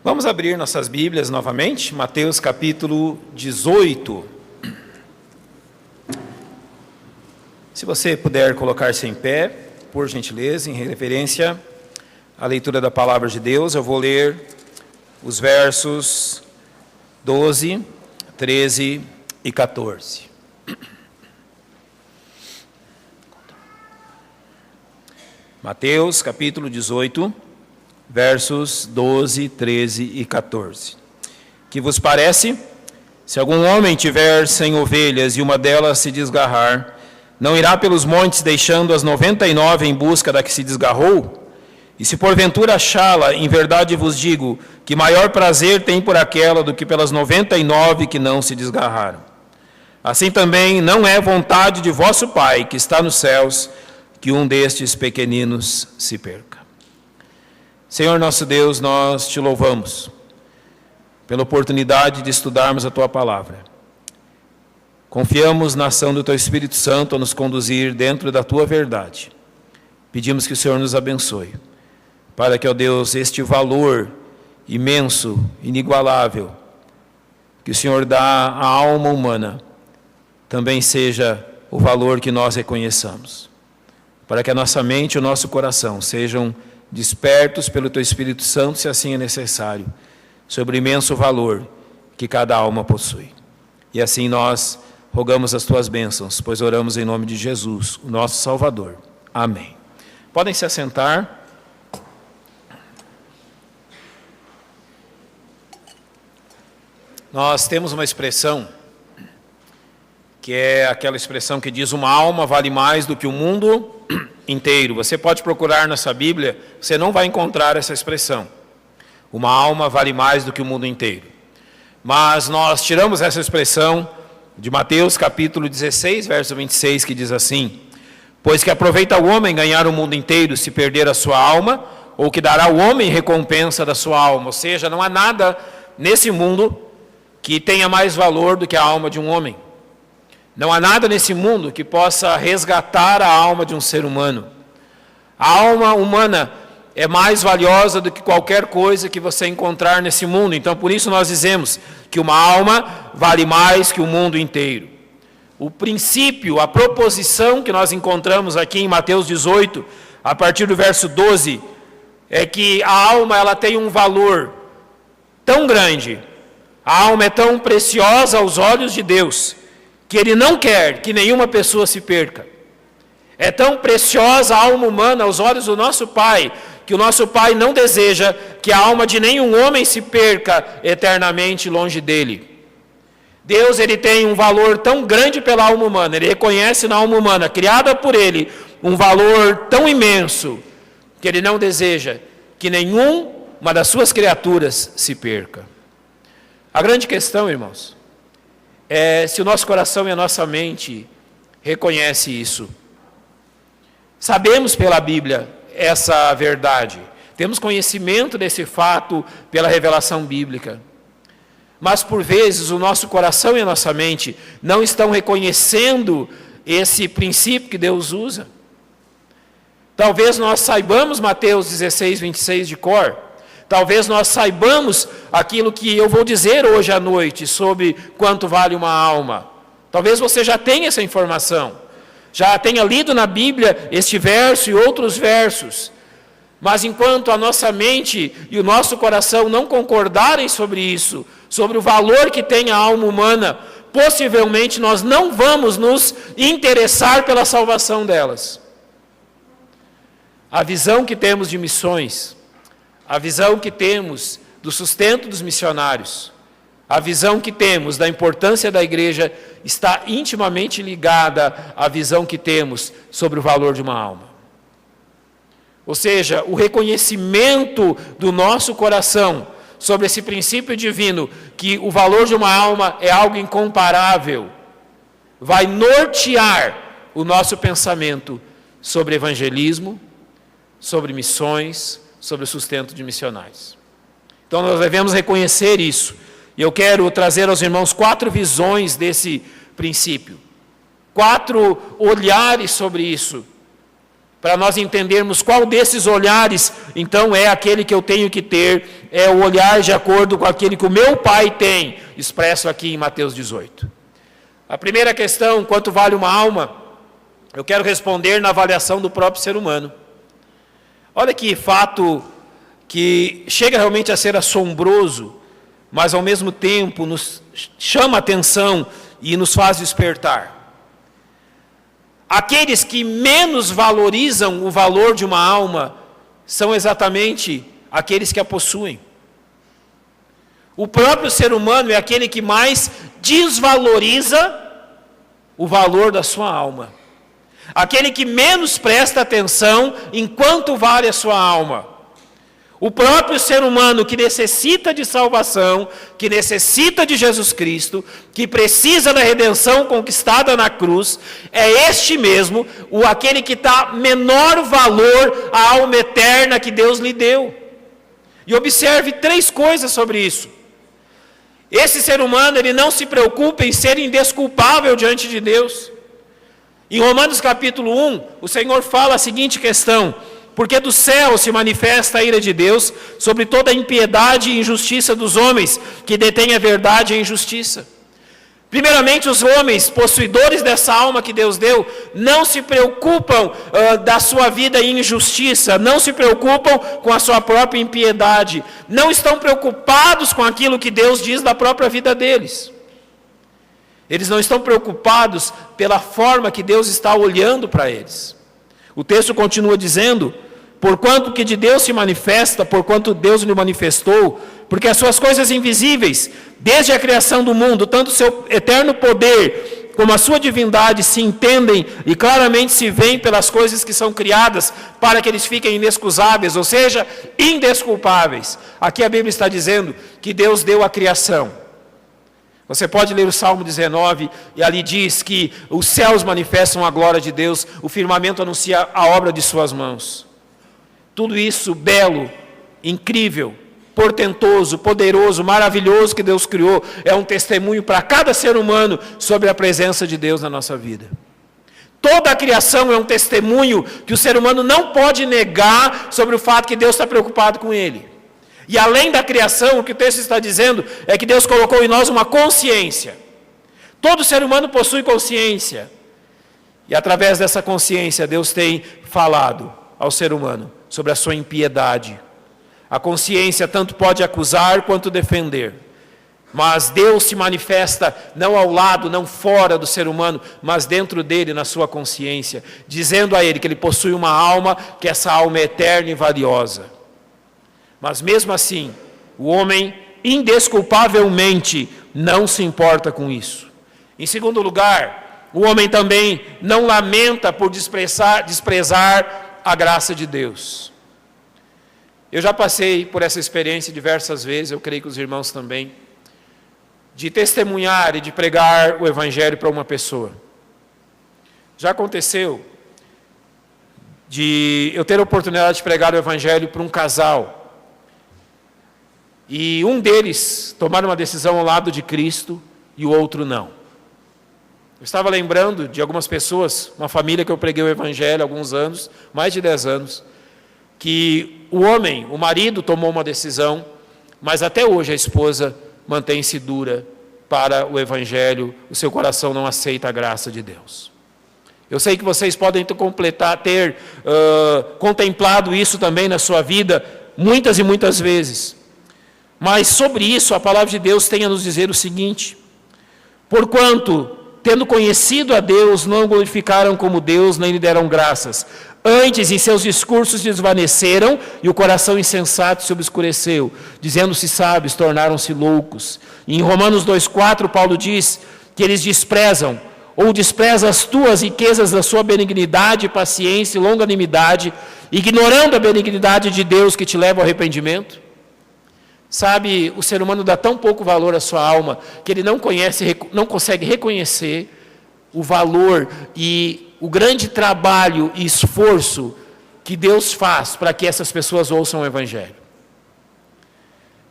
Vamos abrir nossas Bíblias novamente, Mateus capítulo 18. Se você puder colocar-se em pé, por gentileza, em reverência à leitura da palavra de Deus, eu vou ler os versos 12, 13 e 14. Mateus capítulo 18, versos 12, 13 e 14. Que vos parece? Se algum homem tiver 100 ovelhas e uma delas se desgarrar, não irá pelos montes deixando as 99 em busca da que se desgarrou? E se porventura achá-la, em verdade vos digo, que maior prazer tem por aquela do que pelas 99 que não se desgarraram. Assim também não é vontade de vosso Pai, que está nos céus, que um destes pequeninos se perca. Senhor nosso Deus, nós te louvamos pela oportunidade de estudarmos a Tua Palavra. Confiamos na ação do Teu Espírito Santo a nos conduzir dentro da Tua verdade. Pedimos que o Senhor nos abençoe, para que, ó Deus, este valor imenso, inigualável, que o Senhor dá à alma humana, também seja o valor que nós reconheçamos. Para que a nossa mente e o nosso coração sejam despertos pelo Teu Espírito Santo, se assim é necessário, sobre o imenso valor que cada alma possui. E assim nós rogamos as Tuas bênçãos, pois oramos em nome de Jesus, o nosso Salvador. Amém. Podem se assentar. Nós temos uma expressão, que é aquela expressão que diz: uma alma vale mais do que o mundo inteiro. Você pode procurar na sua Bíblia, você não vai encontrar essa expressão. Uma alma vale mais do que o mundo inteiro. Mas nós tiramos essa expressão de Mateus capítulo 16, verso 26, que diz assim: pois que aproveita o homem ganhar o mundo inteiro se perder a sua alma, ou que dará o homem recompensa da sua alma. Ou seja, não há nada nesse mundo que tenha mais valor do que a alma de um homem. Não há nada nesse mundo que possa resgatar a alma de um ser humano. A alma humana é mais valiosa do que qualquer coisa que você encontrar nesse mundo. Então, por isso nós dizemos que uma alma vale mais que o mundo inteiro. O princípio, a proposição que nós encontramos aqui em Mateus 18, a partir do verso 12, é que a alma ela tem um valor tão grande, a alma é tão preciosa aos olhos de Deus, que Ele não quer que nenhuma pessoa se perca. É tão preciosa a alma humana aos olhos do nosso Pai, que o nosso Pai não deseja que a alma de nenhum homem se perca eternamente longe dEle. Deus ele tem um valor tão grande pela alma humana, Ele reconhece na alma humana, criada por Ele, um valor tão imenso, que Ele não deseja que nenhuma das suas criaturas se perca. A grande questão, irmãos, é se o nosso coração e a nossa mente reconhece isso. Sabemos pela Bíblia essa verdade, temos conhecimento desse fato pela revelação bíblica, mas por vezes o nosso coração e a nossa mente não estão reconhecendo esse princípio que Deus usa. Talvez nós saibamos Mateus 16, 26 de cor, talvez nós saibamos aquilo que eu vou dizer hoje à noite sobre quanto vale uma alma. Talvez você já tenha essa informação, já tenha lido na Bíblia este verso e outros versos. Mas enquanto a nossa mente e o nosso coração não concordarem sobre isso, sobre o valor que tem a alma humana, possivelmente nós não vamos nos interessar pela salvação delas. A visão que temos de missões, a visão que temos do sustento dos missionários, a visão que temos da importância da igreja está intimamente ligada à visão que temos sobre o valor de uma alma. Ou seja, o reconhecimento do nosso coração sobre esse princípio divino, que o valor de uma alma é algo incomparável, vai nortear o nosso pensamento sobre evangelismo, sobre missões, sobre o sustento de missionários. Então nós devemos reconhecer isso. E eu quero trazer aos irmãos 4 visões desse princípio, 4 olhares sobre isso, para nós entendermos qual desses olhares, então, é aquele que eu tenho que ter é o olhar de acordo com aquele que o meu Pai tem, expresso aqui em Mateus 18. A primeira questão, quanto vale uma alma? Eu quero responder na avaliação do próprio ser humano. Olha que fato que chega realmente a ser assombroso, mas ao mesmo tempo nos chama a atenção e nos faz despertar. Aqueles que menos valorizam o valor de uma alma são exatamente aqueles que a possuem. O próprio ser humano é aquele que mais desvaloriza o valor da sua alma. Aquele que menos presta atenção em quanto vale a sua alma. O próprio ser humano que necessita de salvação, que necessita de Jesus Cristo, que precisa da redenção conquistada na cruz, é este mesmo, aquele que dá menor valor à alma eterna que Deus lhe deu. E observe 3 coisas sobre isso. Esse ser humano, ele não se preocupa em ser indesculpável diante de Deus. Em Romanos capítulo 1, o Senhor fala a seguinte questão: porque do céu se manifesta a ira de Deus sobre toda a impiedade e injustiça dos homens que detêm a verdade e a injustiça. Primeiramente, os homens, possuidores dessa alma que Deus deu, não se preocupam da sua vida em injustiça, não se preocupam com a sua própria impiedade, não estão preocupados com aquilo que Deus diz da própria vida deles. Eles não estão preocupados pela forma que Deus está olhando para eles. O texto continua dizendo: porquanto que de Deus se manifesta, porquanto Deus lhe manifestou, porque as suas coisas invisíveis, desde a criação do mundo, tanto o seu eterno poder, como a sua divindade, se entendem e claramente se veem pelas coisas que são criadas, para que eles fiquem inexcusáveis, ou seja, indesculpáveis. Aqui a Bíblia está dizendo que Deus deu a criação. Você pode ler o Salmo 19, e ali diz que os céus manifestam a glória de Deus, o firmamento anuncia a obra de suas mãos. Tudo isso belo, incrível, portentoso, poderoso, maravilhoso que Deus criou, é um testemunho para cada ser humano sobre a presença de Deus na nossa vida. Toda a criação é um testemunho que o ser humano não pode negar sobre o fato que Deus está preocupado com ele. E além da criação, o que o texto está dizendo é que Deus colocou em nós uma consciência. Todo ser humano possui consciência. E através dessa consciência, Deus tem falado ao ser humano sobre a sua impiedade. A consciência tanto pode acusar quanto defender. Mas Deus se manifesta não ao lado, não fora do ser humano, mas dentro dele, na sua consciência, dizendo a ele que ele possui uma alma, que essa alma é eterna e valiosa. Mas mesmo assim, o homem indesculpavelmente não se importa com isso. Em segundo lugar, o homem também não lamenta por desprezar a graça de Deus. Eu já passei por essa experiência diversas vezes, eu creio que os irmãos também, de testemunhar e de pregar o Evangelho para uma pessoa. Já aconteceu de eu ter a oportunidade de pregar o Evangelho para um casal, e um deles tomar uma decisão ao lado de Cristo e o outro não. Eu estava lembrando de algumas pessoas, uma família que eu preguei o Evangelho há alguns anos, mais de 10 anos, que o homem, o marido tomou uma decisão, mas até hoje a esposa mantém-se dura para o Evangelho, o seu coração não aceita a graça de Deus. Eu sei que vocês podem ter contemplado isso também na sua vida, muitas e muitas vezes. Mas sobre isso a palavra de Deus tem a nos dizer o seguinte: porquanto, tendo conhecido a Deus, não o glorificaram como Deus, nem lhe deram graças. Antes, em seus discursos desvaneceram, e o coração insensato se obscureceu. Dizendo-se sábios, tornaram-se loucos. E em Romanos 2,4, Paulo diz que eles desprezam as tuas riquezas da sua benignidade, paciência e longanimidade, ignorando a benignidade de Deus que te leva ao arrependimento. Sabe, o ser humano dá tão pouco valor à sua alma, que ele não consegue reconhecer o valor e o grande trabalho e esforço que Deus faz para que essas pessoas ouçam o Evangelho.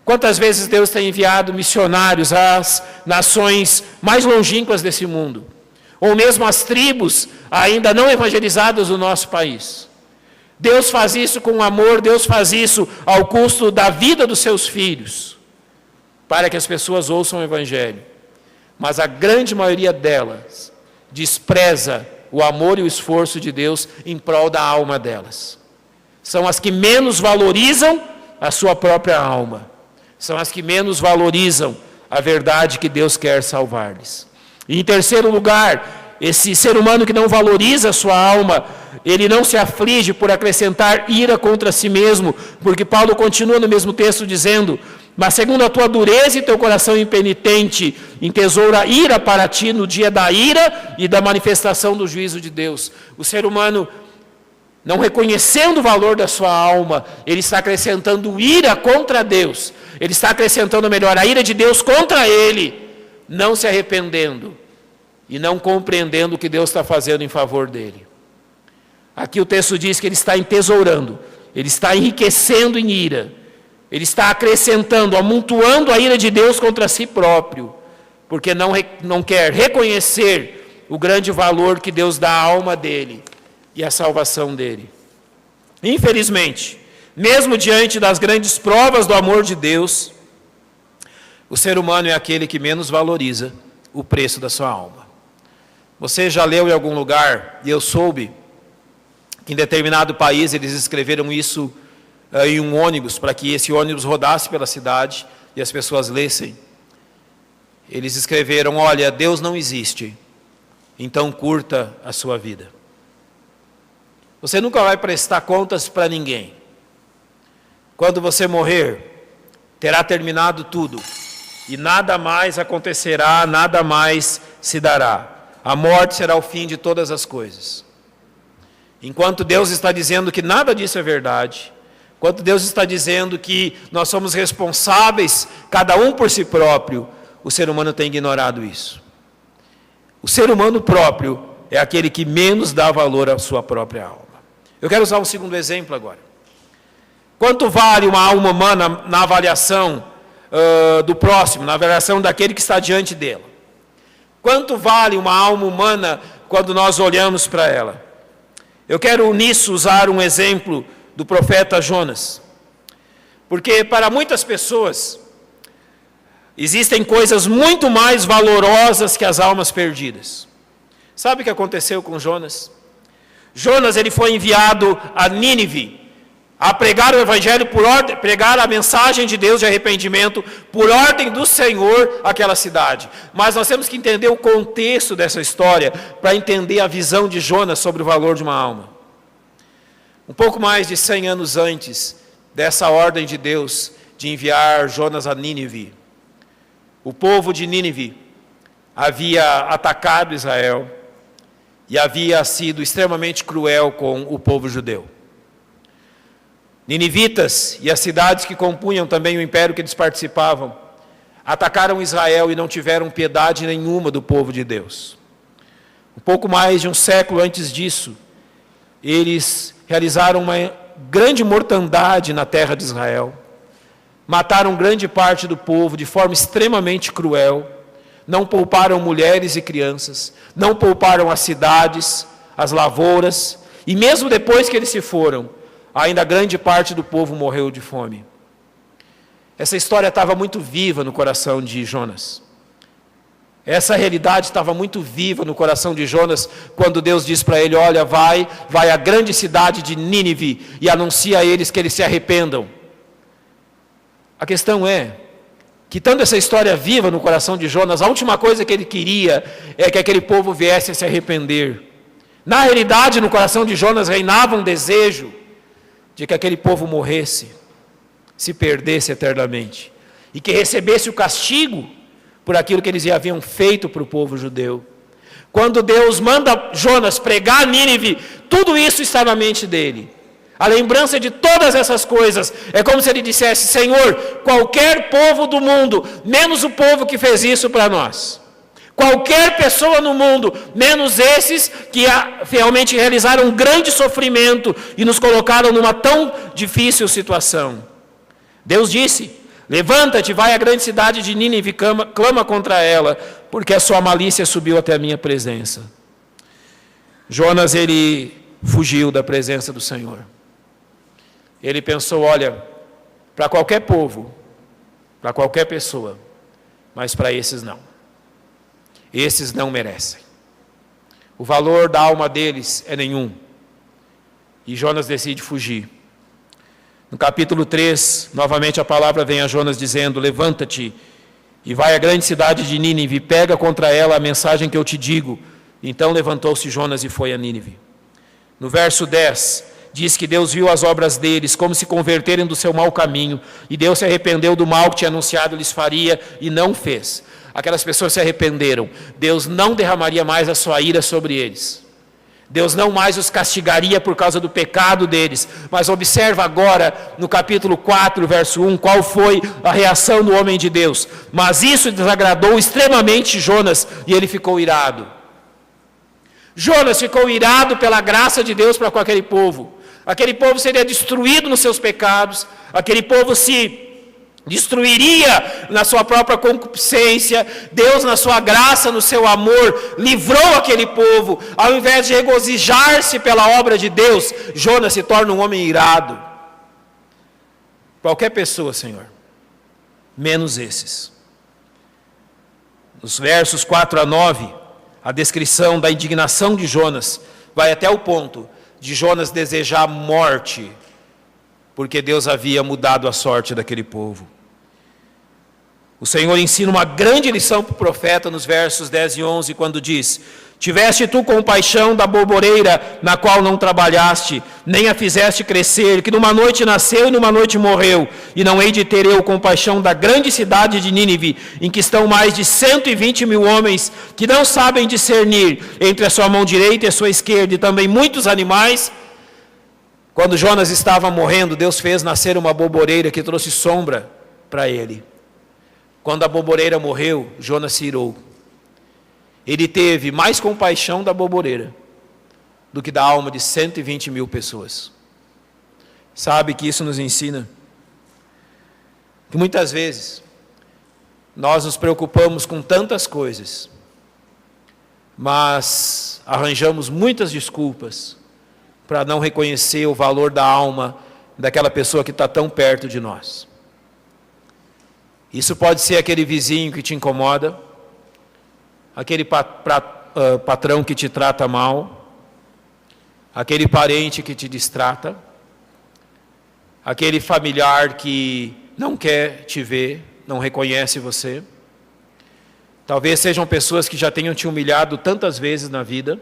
Quantas vezes Deus tem enviado missionários às nações mais longínquas desse mundo, ou mesmo às tribos ainda não evangelizadas do nosso país. Deus faz isso com amor, Deus faz isso ao custo da vida dos seus filhos, para que as pessoas ouçam o Evangelho. Mas a grande maioria delas despreza o amor e o esforço de Deus em prol da alma delas. São as que menos valorizam a sua própria alma. São as que menos valorizam a verdade que Deus quer salvar-lhes. E em terceiro lugar, esse ser humano que não valoriza a sua alma, ele não se aflige por acrescentar ira contra si mesmo, porque Paulo continua no mesmo texto dizendo: mas segundo a tua dureza e teu coração impenitente, entesoura ira para ti no dia da ira e da manifestação do juízo de Deus. O ser humano, não reconhecendo o valor da sua alma, ele está acrescentando ira contra Deus. Ele está acrescentando, melhor, a ira de Deus contra ele, não se arrependendo e não compreendendo o que Deus está fazendo em favor dele. Aqui o texto diz que ele está entesourando, ele está enriquecendo em ira, ele está acrescentando, amontoando a ira de Deus contra si próprio, porque não quer reconhecer o grande valor que Deus dá à alma dele e à salvação dele. Infelizmente, mesmo diante das grandes provas do amor de Deus, o ser humano é aquele que menos valoriza o preço da sua alma. Você já leu em algum lugar, e eu soube, que em determinado país eles escreveram isso em um ônibus, para que esse ônibus rodasse pela cidade e as pessoas lessem. Eles escreveram: olha, Deus não existe, então curta a sua vida. Você nunca vai prestar contas para ninguém. Quando você morrer, terá terminado tudo, e nada mais acontecerá, nada mais se dará. A morte será o fim de todas as coisas. Enquanto Deus está dizendo que nada disso é verdade, enquanto Deus está dizendo que nós somos responsáveis, cada um por si próprio, o ser humano tem ignorado isso. O ser humano próprio é aquele que menos dá valor à sua própria alma. Eu quero usar um segundo exemplo agora. Quanto vale uma alma humana na avaliação do próximo, na avaliação daquele que está diante dela? Quanto vale uma alma humana quando nós olhamos para ela? Eu quero nisso usar um exemplo do profeta Jonas. Porque para muitas pessoas, existem coisas muito mais valorosas que as almas perdidas. Sabe o que aconteceu com Jonas? Jonas, ele foi enviado a Nínive a pregar o evangelho por ordem, pregar a mensagem de Deus de arrependimento por ordem do Senhor àquela cidade. Mas nós temos que entender o contexto dessa história para entender a visão de Jonas sobre o valor de uma alma. Um pouco mais de 100 anos antes dessa ordem de Deus de enviar Jonas a Nínive, o povo de Nínive havia atacado Israel e havia sido extremamente cruel com o povo judeu. Ninivitas e as cidades que compunham também o império que eles participavam, atacaram Israel e não tiveram piedade nenhuma do povo de Deus. Um pouco mais de um século antes disso, eles realizaram uma grande mortandade na terra de Israel, mataram grande parte do povo de forma extremamente cruel, não pouparam mulheres e crianças, não pouparam as cidades, as lavouras, e mesmo depois que eles se foram, ainda grande parte do povo morreu de fome. Essa história estava muito viva no coração de Jonas. Essa realidade estava muito viva no coração de Jonas, quando Deus diz para ele: olha, vai à grande cidade de Nínive e anuncia a eles que eles se arrependam. A questão é que, estando essa história viva no coração de Jonas, a última coisa que ele queria é que aquele povo viesse a se arrepender. Na realidade, no coração de Jonas reinava um desejo de que aquele povo morresse, se perdesse eternamente, e que recebesse o castigo por aquilo que eles haviam feito para o povo judeu. Quando Deus manda Jonas pregar a Nínive, tudo isso está na mente dele. A lembrança de todas essas coisas é como se ele dissesse: Senhor, qualquer povo do mundo, menos o povo que fez isso para nós. Qualquer pessoa no mundo, menos esses que realmente realizaram um grande sofrimento e nos colocaram numa tão difícil situação. Deus disse: levanta-te, vai à grande cidade de Nínive, clama contra ela, porque a sua malícia subiu até a minha presença. Jonas, ele fugiu da presença do Senhor. Ele pensou, olha, para qualquer povo, para qualquer pessoa, mas para esses não. Esses não merecem. O valor da alma deles é nenhum. E Jonas decide fugir. No capítulo 3, novamente a palavra vem a Jonas dizendo, levanta-te e vai à grande cidade de Nínive, pega contra ela a mensagem que eu te digo. Então levantou-se Jonas e foi a Nínive. No verso 10, diz que Deus viu as obras deles, como se converterem do seu mau caminho, e Deus se arrependeu do mal que tinha anunciado lhes faria, e não fez. Aquelas pessoas se arrependeram. Deus não derramaria mais a sua ira sobre eles. Deus não mais os castigaria por causa do pecado deles. Mas observa agora, no capítulo 4, verso 1, qual foi a reação do homem de Deus. Mas isso desagradou extremamente Jonas, e ele ficou irado. Jonas ficou irado pela graça de Deus para com aquele povo. Aquele povo seria destruído nos seus pecados. Aquele povo se destruiria na sua própria concupiscência. Deus, na sua graça, no seu amor, livrou aquele povo. Ao invés de regozijar-se pela obra de Deus, Jonas se torna um homem irado. Qualquer pessoa, Senhor, menos esses. Nos versos 4 a 9, a descrição da indignação de Jonas vai até o ponto de Jonas desejar morte, porque Deus havia mudado a sorte daquele povo. O Senhor ensina uma grande lição para o profeta nos versos 10 e 11, quando diz: tiveste tu compaixão da borboreira, na qual não trabalhaste, nem a fizeste crescer, que numa noite nasceu e numa noite morreu, e não hei de ter eu compaixão da grande cidade de Nínive, em que estão mais de 120.000 homens, que não sabem discernir entre a sua mão direita e a sua esquerda, e também muitos animais. Quando Jonas estava morrendo, Deus fez nascer uma borboreira que trouxe sombra para ele. Quando a borboreira morreu, Jonas se irou. Ele teve mais compaixão da borboreira do que da alma de 120.000 pessoas. Sabe que isso nos ensina que muitas vezes nós nos preocupamos com tantas coisas, mas arranjamos muitas desculpas para não reconhecer o valor da alma daquela pessoa que está tão perto de nós. Isso pode ser aquele vizinho que te incomoda, aquele patrão que te trata mal, aquele parente que te distrata, aquele familiar que não quer te ver, não reconhece você. Talvez sejam pessoas que já tenham te humilhado tantas vezes na vida,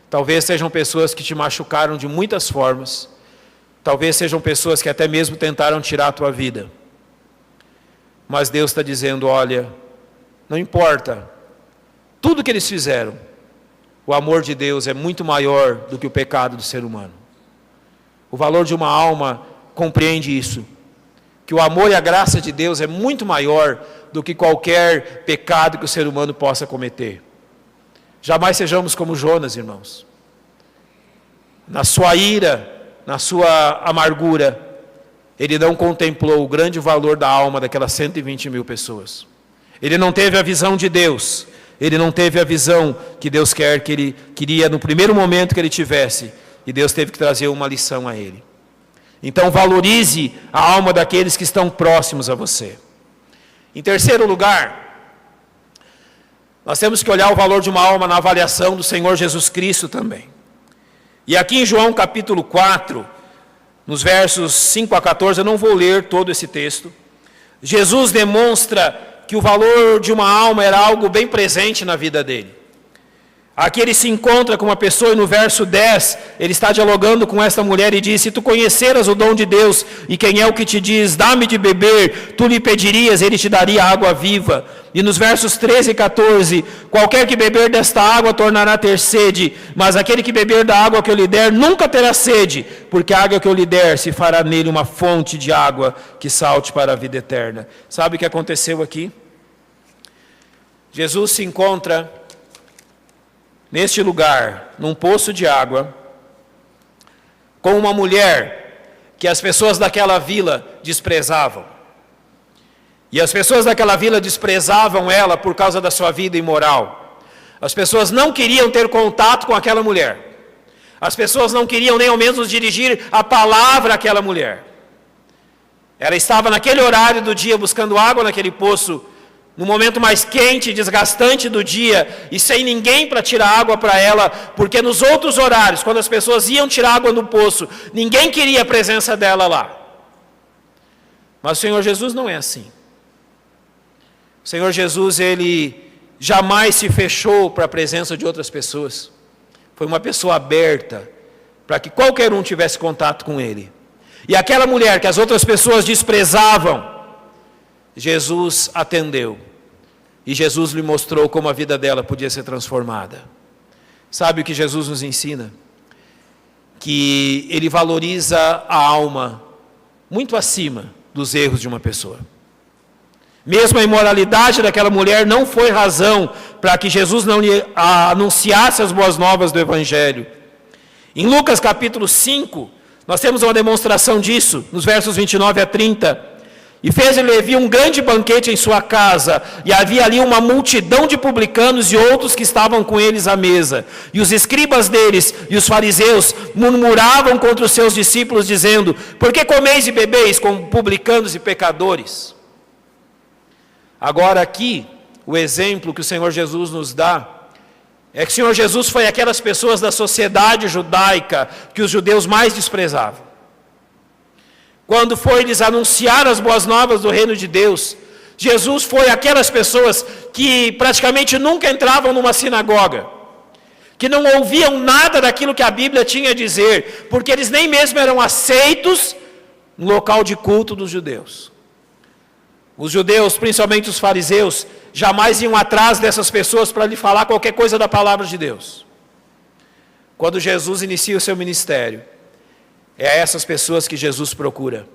talvez sejam pessoas que te machucaram de muitas formas, talvez sejam pessoas que até mesmo tentaram tirar a tua vida. Mas Deus está dizendo, olha, não importa tudo que eles fizeram, o amor de Deus é muito maior do que o pecado do ser humano. O valor de uma alma compreende isso, que o amor e a graça de Deus é muito maior do que qualquer pecado que o ser humano possa cometer. Jamais sejamos como Jonas, irmãos. Na sua ira, na sua amargura, ele não contemplou o grande valor da alma daquelas 120.000 pessoas. Ele não teve a visão de Deus. Ele não teve a visão que Deus quer, que ele queria no primeiro momento que ele tivesse. E Deus teve que trazer uma lição a ele. Então valorize a alma daqueles que estão próximos a você. Em terceiro lugar, nós temos que olhar o valor de uma alma na avaliação do Senhor Jesus Cristo também. E aqui em João capítulo 4, nos versos 5 a 14, eu não vou ler todo esse texto. Jesus demonstra que o valor de uma alma era algo bem presente na vida dele. Aqui ele se encontra com uma pessoa e no verso 10, ele está dialogando com esta mulher e diz: se tu conheceras o dom de Deus e quem é o que te diz, dá-me de beber, tu lhe pedirias, ele te daria água viva. E nos versos 13 e 14, qualquer que beber desta água tornará a ter sede, mas aquele que beber da água que eu lhe der nunca terá sede, porque a água que eu lhe der se fará nele uma fonte de água que salte para a vida eterna. Sabe o que aconteceu aqui? Jesus se encontra neste lugar, num poço de água, com uma mulher que as pessoas daquela vila desprezavam. E as pessoas daquela vila desprezavam ela por causa da sua vida imoral. As pessoas não queriam ter contato com aquela mulher. As pessoas não queriam nem ao menos dirigir a palavra àquela mulher. Ela estava naquele horário do dia buscando água naquele poço, no momento mais quente e desgastante do dia, e sem ninguém para tirar água para ela, porque nos outros horários, quando as pessoas iam tirar água no poço, ninguém queria a presença dela lá. Mas o Senhor Jesus não é assim. O Senhor Jesus, Ele jamais se fechou para a presença de outras pessoas. Foi uma pessoa aberta para que qualquer um tivesse contato com Ele. E aquela mulher que as outras pessoas desprezavam, Jesus atendeu. E Jesus lhe mostrou como a vida dela podia ser transformada. Sabe o que Jesus nos ensina? Que Ele valoriza a alma muito acima dos erros de uma pessoa. Mesmo a imoralidade daquela mulher não foi razão para que Jesus não lhe anunciasse as boas novas do Evangelho. Em Lucas capítulo 5, nós temos uma demonstração disso, nos versos 29 a 30. E fez-lhe Levi um grande banquete em sua casa, e havia ali uma multidão de publicanos e outros que estavam com eles à mesa. E os escribas deles e os fariseus murmuravam contra os seus discípulos, dizendo: por que comeis e bebeis com publicanos e pecadores? Agora aqui, o exemplo que o Senhor Jesus nos dá, é que o Senhor Jesus foi aquelas pessoas da sociedade judaica que os judeus mais desprezavam. Quando foi lhes anunciar as boas novas do reino de Deus, Jesus foi aquelas pessoas que praticamente nunca entravam numa sinagoga, que não ouviam nada daquilo que a Bíblia tinha a dizer, porque eles nem mesmo eram aceitos no local de culto dos judeus. Os judeus, principalmente os fariseus, jamais iam atrás dessas pessoas para lhe falar qualquer coisa da palavra de Deus. Quando Jesus inicia o seu ministério, é essas pessoas que Jesus procura.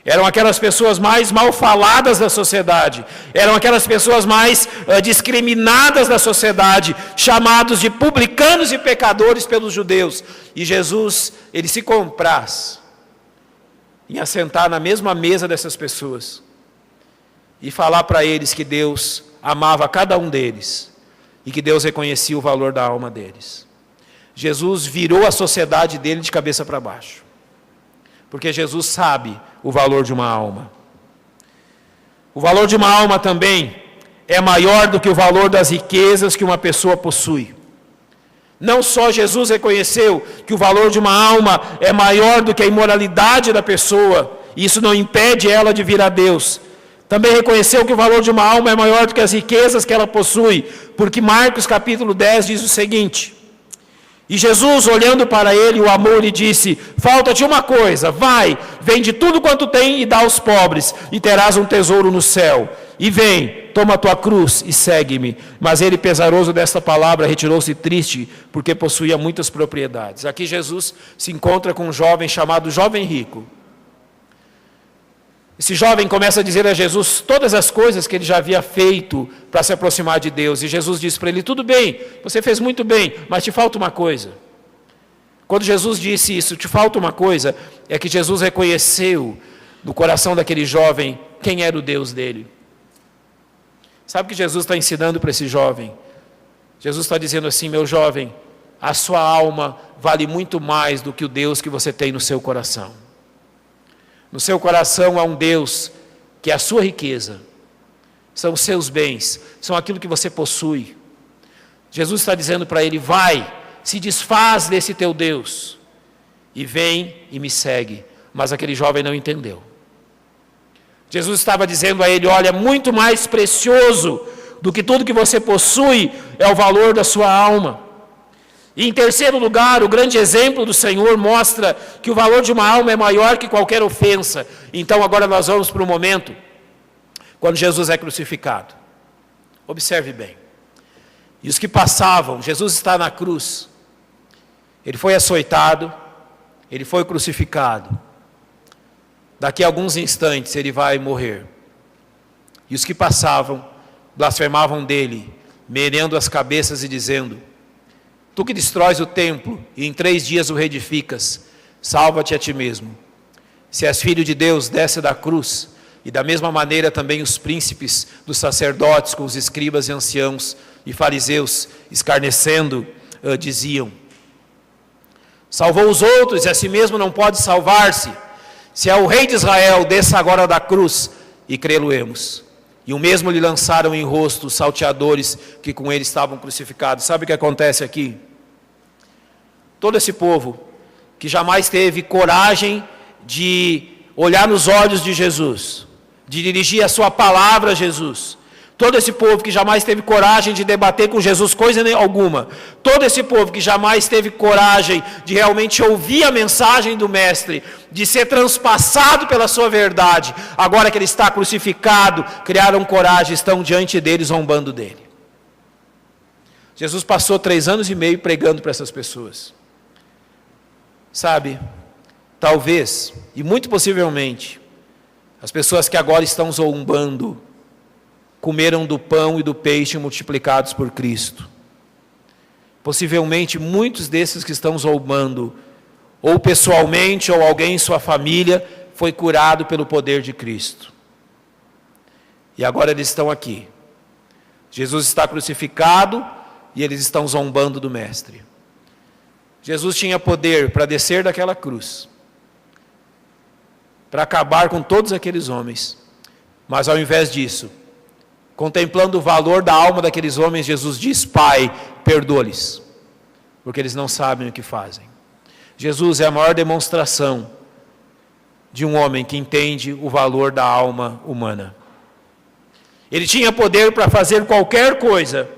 Eram aquelas pessoas mais mal faladas da sociedade, eram aquelas pessoas mais discriminadas da sociedade, chamados de publicanos e pecadores pelos judeus. E Jesus, Ele se compraz em assentar na mesma mesa dessas pessoas e falar para eles que Deus amava cada um deles e que Deus reconhecia o valor da alma deles. Jesus virou a sociedade dele de cabeça para baixo, porque Jesus sabe o valor de uma alma. O valor de uma alma também é maior do que o valor das riquezas que uma pessoa possui. Não só Jesus reconheceu que o valor de uma alma é maior do que a imoralidade da pessoa, e isso não impede ela de vir a Deus. Também reconheceu que o valor de uma alma é maior do que as riquezas que ela possui, porque Marcos capítulo 10 diz o seguinte: e Jesus, olhando para ele, o amou e lhe disse: falta-te uma coisa, vai, vende tudo quanto tem e dá aos pobres, e terás um tesouro no céu. E vem, toma a tua cruz e segue-me. Mas ele, pesaroso desta palavra, retirou-se triste, porque possuía muitas propriedades. Aqui Jesus se encontra com um jovem chamado Jovem Rico. Esse jovem começa a dizer a Jesus todas as coisas que ele já havia feito para se aproximar de Deus. E Jesus diz para ele: tudo bem, você fez muito bem, mas te falta uma coisa. Quando Jesus disse isso, te falta uma coisa, é que Jesus reconheceu no coração daquele jovem quem era o Deus dele. Sabe o que Jesus está ensinando para esse jovem? Jesus está dizendo assim: meu jovem, a sua alma vale muito mais do que o Deus que você tem no seu coração. No seu coração há um Deus que é a sua riqueza, são os seus bens, são aquilo que você possui. Jesus está dizendo para ele: vai, se desfaz desse teu Deus e vem e me segue. Mas aquele jovem não entendeu. Jesus estava dizendo a ele: olha, muito mais precioso do que tudo que você possui é o valor da sua alma. E em terceiro lugar, o grande exemplo do Senhor mostra que o valor de uma alma é maior que qualquer ofensa. Então agora nós vamos para o momento quando Jesus é crucificado. Observe bem. E os que passavam, Jesus está na cruz, ele foi açoitado, ele foi crucificado. Daqui a alguns instantes ele vai morrer. E os que passavam blasfemavam dele, meneando as cabeças e dizendo: tu que destróis o templo e em 3 dias o reedificas, salva-te a ti mesmo. Se és filho de Deus, desce da cruz. E da mesma maneira também os príncipes dos sacerdotes, com os escribas e anciãos e fariseus, escarnecendo, diziam. Salvou os outros e a si mesmo não pode salvar-se. Se é o rei de Israel, desça agora da cruz e crê-lo-emos. E o mesmo lhe lançaram em rosto os salteadores que com ele estavam crucificados. Sabe o que acontece aqui? Todo esse povo que jamais teve coragem de olhar nos olhos de Jesus, de dirigir a sua palavra a Jesus. Todo esse povo que jamais teve coragem de debater com Jesus coisa alguma. Todo esse povo que jamais teve coragem de realmente ouvir a mensagem do Mestre, de ser transpassado pela sua verdade, agora que ele está crucificado, criaram coragem, estão diante dele, zombando dele. Jesus passou 3 anos e meio pregando para essas pessoas. Sabe, talvez, e muito possivelmente, as pessoas que agora estão zombando, comeram do pão e do peixe multiplicados por Cristo. Possivelmente muitos desses que estão zombando, ou pessoalmente, ou alguém em sua família, foi curado pelo poder de Cristo. E agora eles estão aqui. Jesus está crucificado e eles estão zombando do Mestre. Jesus tinha poder para descer daquela cruz, para acabar com todos aqueles homens, mas ao invés disso, contemplando o valor da alma daqueles homens, Jesus diz: Pai, perdoa-lhes, porque eles não sabem o que fazem. Jesus é a maior demonstração de um homem que entende o valor da alma humana. Ele tinha poder para fazer qualquer coisa,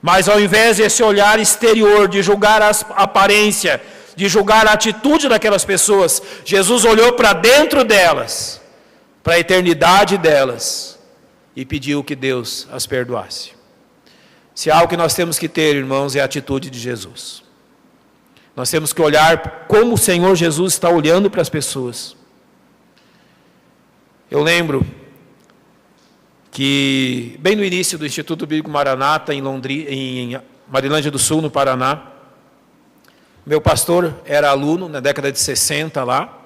mas ao invés desse olhar exterior, de julgar a aparência, de julgar a atitude daquelas pessoas, Jesus olhou para dentro delas, para a eternidade delas, e pediu que Deus as perdoasse. Se há algo que nós temos que ter, irmãos, é a atitude de Jesus. Nós temos que olhar como o Senhor Jesus está olhando para as pessoas. Eu que, bem no início do Instituto Bíblico Maranata, em Marilândia do Sul, no Paraná, meu pastor era aluno na década de 60 lá,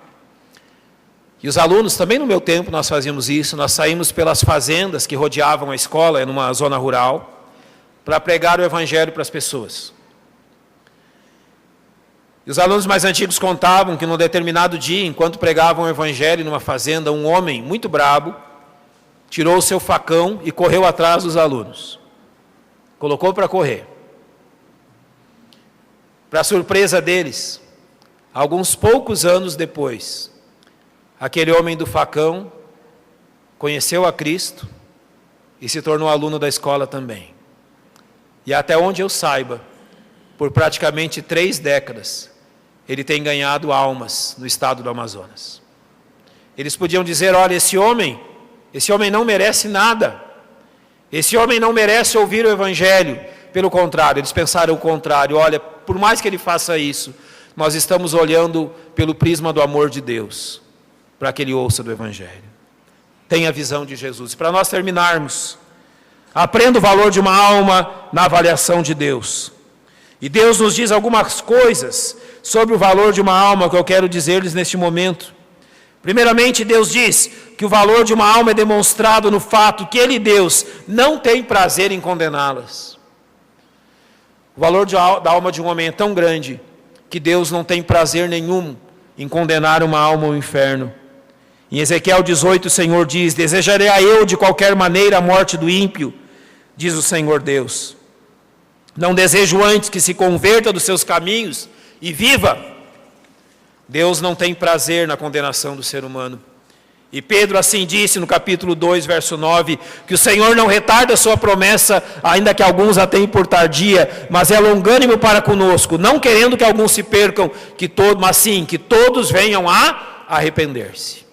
e os alunos, também no meu tempo, nós fazíamos isso, nós saímos pelas fazendas que rodeavam a escola, numa zona rural, para pregar o Evangelho para as pessoas. E os alunos mais antigos contavam que num determinado dia, enquanto pregavam o Evangelho numa fazenda, um homem muito brabo tirou o seu facão e correu atrás dos alunos. Colocou para correr. Para surpresa deles, alguns poucos anos depois, aquele homem do facão conheceu a Cristo e se tornou aluno da escola também. E até onde eu saiba, por praticamente 3 décadas, ele tem ganhado almas no estado do Amazonas. Eles podiam dizer: olha, esse homem não merece nada. Esse homem não merece ouvir o Evangelho. Pelo contrário, eles pensaram o contrário. Olha, por mais que ele faça isso, nós estamos olhando pelo prisma do amor de Deus, para que ele ouça do Evangelho. Tenha a visão de Jesus. E para nós terminarmos, aprenda o valor de uma alma na avaliação de Deus. E Deus nos diz algumas coisas sobre o valor de uma alma que eu quero dizer-lhes neste momento. Primeiramente, Deus diz que o valor de uma alma é demonstrado no fato que Ele, Deus, não tem prazer em condená-las. O valor da alma de um homem é tão grande que Deus não tem prazer nenhum em condenar uma alma ao inferno. Em Ezequiel 18, o Senhor diz: desejarei a eu de qualquer maneira a morte do ímpio, diz o Senhor Deus. Não desejo antes que se converta dos seus caminhos e viva. Deus não tem prazer na condenação do ser humano. E Pedro assim disse no capítulo 2, verso 9, que o Senhor não retarda a sua promessa, ainda que alguns a tenham por tardia, mas é longânimo para conosco, não querendo que alguns se percam, mas sim que todos venham a arrepender-se.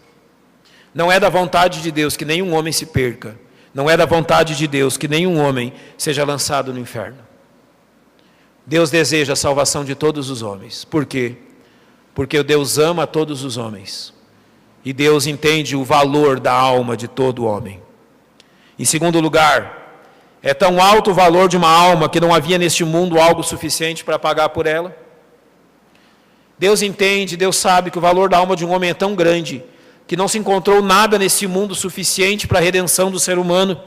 Não é da vontade de Deus que nenhum homem se perca. Não é da vontade de Deus que nenhum homem seja lançado no inferno. Deus deseja a salvação de todos os homens. Por quê? Porque Deus ama todos os homens. E Deus entende o valor da alma de todo homem. Em segundo lugar, é tão alto o valor de uma alma que não havia neste mundo algo suficiente para pagar por ela. Deus entende, Deus sabe que o valor da alma de um homem é tão grande que não se encontrou nada nesse mundo suficiente para a redenção do ser humano.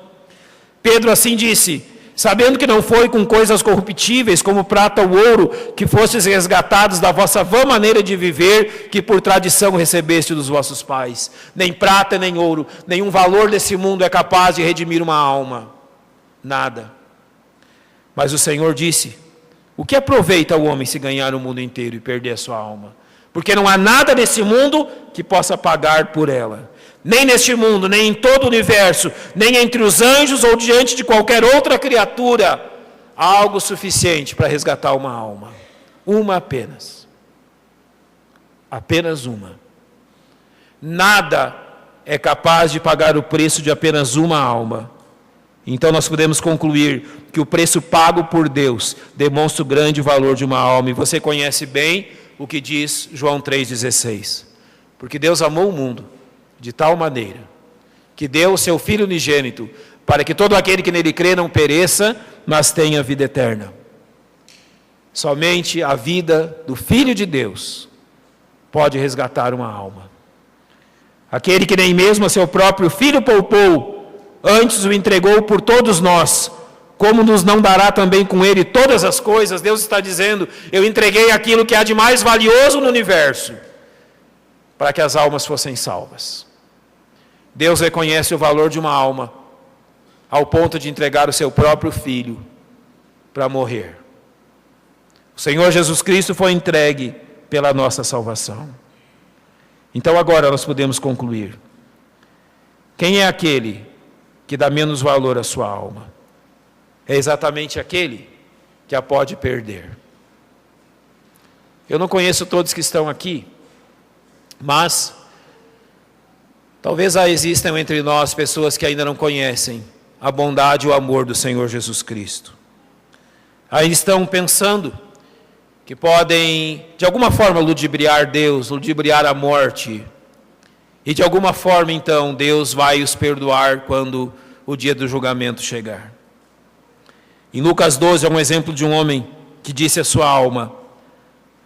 Pedro assim disse: sabendo que não foi com coisas corruptíveis, como prata ou ouro, que fostes resgatados da vossa vã maneira de viver, que por tradição recebeste dos vossos pais. Nem prata, nem ouro, nenhum valor desse mundo é capaz de redimir uma alma. Nada. Mas o Senhor disse: o que aproveita o homem se ganhar o mundo inteiro e perder a sua alma? Porque não há nada nesse mundo que possa pagar por ela. Nem neste mundo, nem em todo o universo, nem entre os anjos ou diante de qualquer outra criatura, há algo suficiente para resgatar uma alma. Uma apenas. Apenas uma. Nada é capaz de pagar o preço de apenas uma alma. Então nós podemos concluir que o preço pago por Deus demonstra o grande valor de uma alma. E você conhece bem o que diz João 3,16. Porque Deus amou o mundo de tal maneira que deu o seu Filho unigênito, para que todo aquele que nele crê não pereça, mas tenha vida eterna. Somente a vida do Filho de Deus pode resgatar uma alma. Aquele que nem mesmo a seu próprio Filho poupou, antes o entregou por todos nós, como nos não dará também com ele todas as coisas? Deus está dizendo: eu entreguei aquilo que há de mais valioso no universo, para que as almas fossem salvas. Deus reconhece o valor de uma alma, ao ponto de entregar o seu próprio Filho para morrer. O Senhor Jesus Cristo foi entregue pela nossa salvação. Então agora nós podemos concluir. Quem é aquele que dá menos valor à sua alma? É exatamente aquele que a pode perder. Eu não conheço todos que estão aqui, mas talvez existam entre nós pessoas que ainda não conhecem a bondade e o amor do Senhor Jesus Cristo. Ainda estão pensando que podem, de alguma forma, ludibriar Deus, ludibriar a morte. E de alguma forma, então, Deus vai os perdoar quando o dia do julgamento chegar. Em Lucas 12, é um exemplo de um homem que disse à sua alma: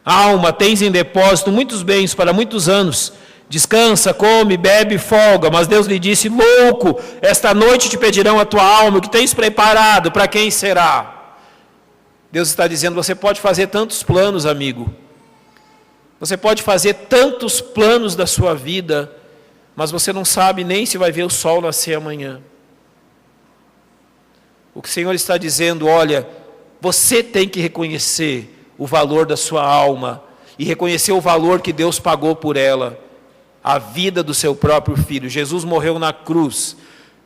alma, tens em depósito muitos bens para muitos anos. Descansa, come, bebe, folga. Mas Deus lhe disse: louco, esta noite te pedirão a tua alma, o que tens preparado, para quem será? Deus está dizendo: você pode fazer tantos planos, amigo. Você pode fazer tantos planos da sua vida, mas você não sabe nem se vai ver o sol nascer amanhã. O que o Senhor está dizendo: olha, você tem que reconhecer o valor da sua alma e reconhecer o valor que Deus pagou por ela, a vida do seu próprio Filho. Jesus morreu na cruz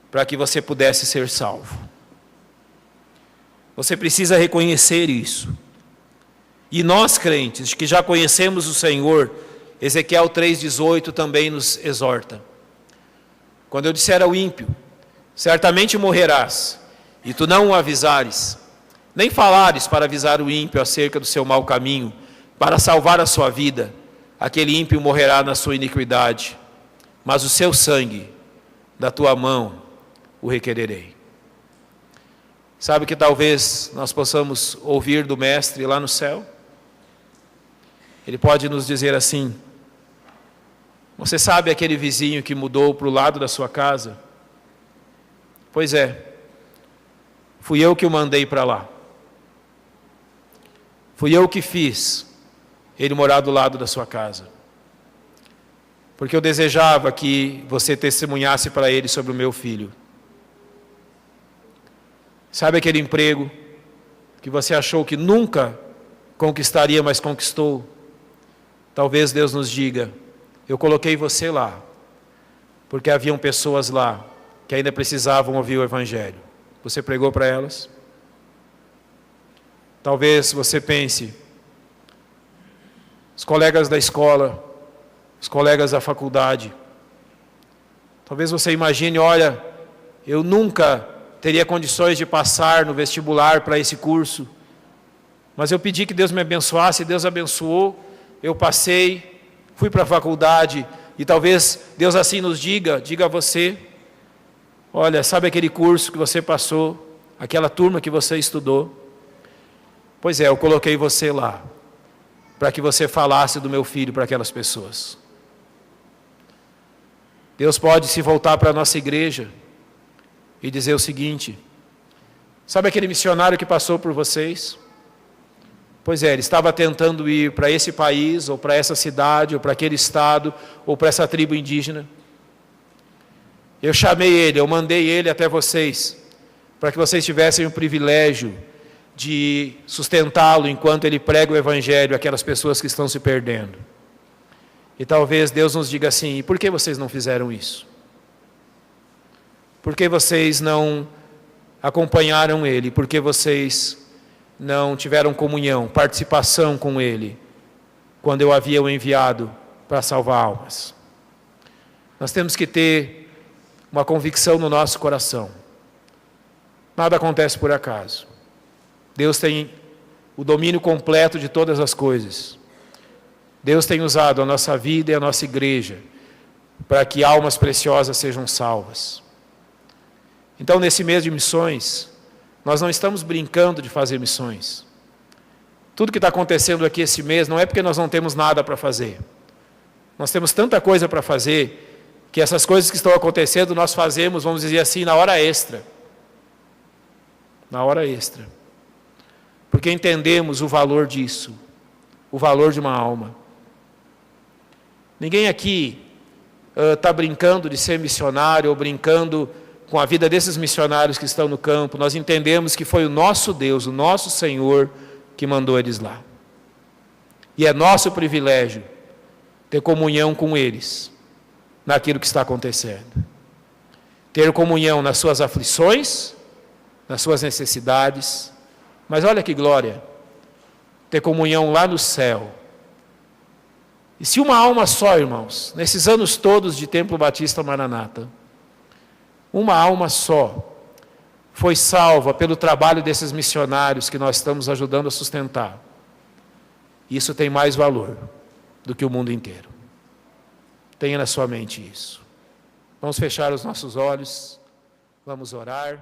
para que você pudesse ser salvo. Você precisa reconhecer isso. E nós, crentes, que já conhecemos o Senhor, Ezequiel 3,18 também nos exorta. Quando eu disser ao ímpio: certamente morrerás, e tu não o avisares, nem falares para avisar o ímpio acerca do seu mau caminho, para salvar a sua vida, aquele ímpio morrerá na sua iniquidade, mas o seu sangue da tua mão o requererei. Sabe que talvez nós possamos ouvir do Mestre lá no céu? Ele pode nos dizer assim: você sabe aquele vizinho que mudou para o lado da sua casa? Pois é, fui eu que o mandei para lá. Fui eu que fiz ele morar do lado da sua casa. Porque eu desejava que você testemunhasse para ele sobre o meu filho. Sabe aquele emprego que você achou que nunca conquistaria, mas conquistou? Talvez Deus nos diga: eu coloquei você lá, porque haviam pessoas lá que ainda precisavam ouvir o Evangelho. Você pregou para elas? Talvez você pense: os colegas da escola, os colegas da faculdade. Talvez você imagine: olha, eu nunca teria condições de passar no vestibular para esse curso, mas eu pedi que Deus me abençoasse, Deus abençoou, eu passei, fui para a faculdade, e talvez Deus assim nos diga a você: olha, sabe aquele curso que você passou, aquela turma que você estudou? Pois é, eu coloquei você lá, para que você falasse do meu filho para aquelas pessoas. Deus pode se voltar para a nossa igreja e dizer o seguinte: Sabe aquele missionário que passou por vocês? Pois é, ele estava tentando ir para esse país, ou para essa cidade, ou para aquele estado, ou para essa tribo indígena. Eu chamei ele, eu mandei ele até vocês, para que vocês tivessem o privilégio de sustentá-lo enquanto ele prega o Evangelho àquelas pessoas que estão se perdendo. E talvez Deus nos diga assim: e por que vocês não fizeram isso? Por que vocês não acompanharam ele? Por que vocês não tiveram comunhão, participação com ele, quando eu havia o enviado para salvar almas? Nós temos que ter uma convicção no nosso coração. Nada acontece por acaso. Deus tem o domínio completo de todas as coisas. Deus tem usado a nossa vida e a nossa igreja para que almas preciosas sejam salvas. Então, nesse mês de missões, nós não estamos brincando de fazer missões. Tudo que está acontecendo aqui esse mês não é porque nós não temos nada para fazer. Nós temos tanta coisa para fazer, que essas coisas que estão acontecendo nós fazemos, vamos dizer assim, na hora extra. Na hora extra. Porque entendemos o valor disso, o valor de uma alma. Ninguém aqui está brincando de ser missionário ou brincando com a vida desses missionários que estão no campo. Nós entendemos que foi o nosso Deus, o nosso Senhor, que mandou eles lá. E é nosso privilégio ter comunhão com eles naquilo que está acontecendo. Ter comunhão nas suas aflições, nas suas necessidades. Mas olha que glória, ter comunhão lá no céu. E se uma alma só, irmãos, nesses anos todos de Templo Batista Maranata, uma alma só foi salva pelo trabalho desses missionários que nós estamos ajudando a sustentar, isso tem mais valor do que o mundo inteiro. Tenha na sua mente isso. Vamos fechar os nossos olhos, vamos orar.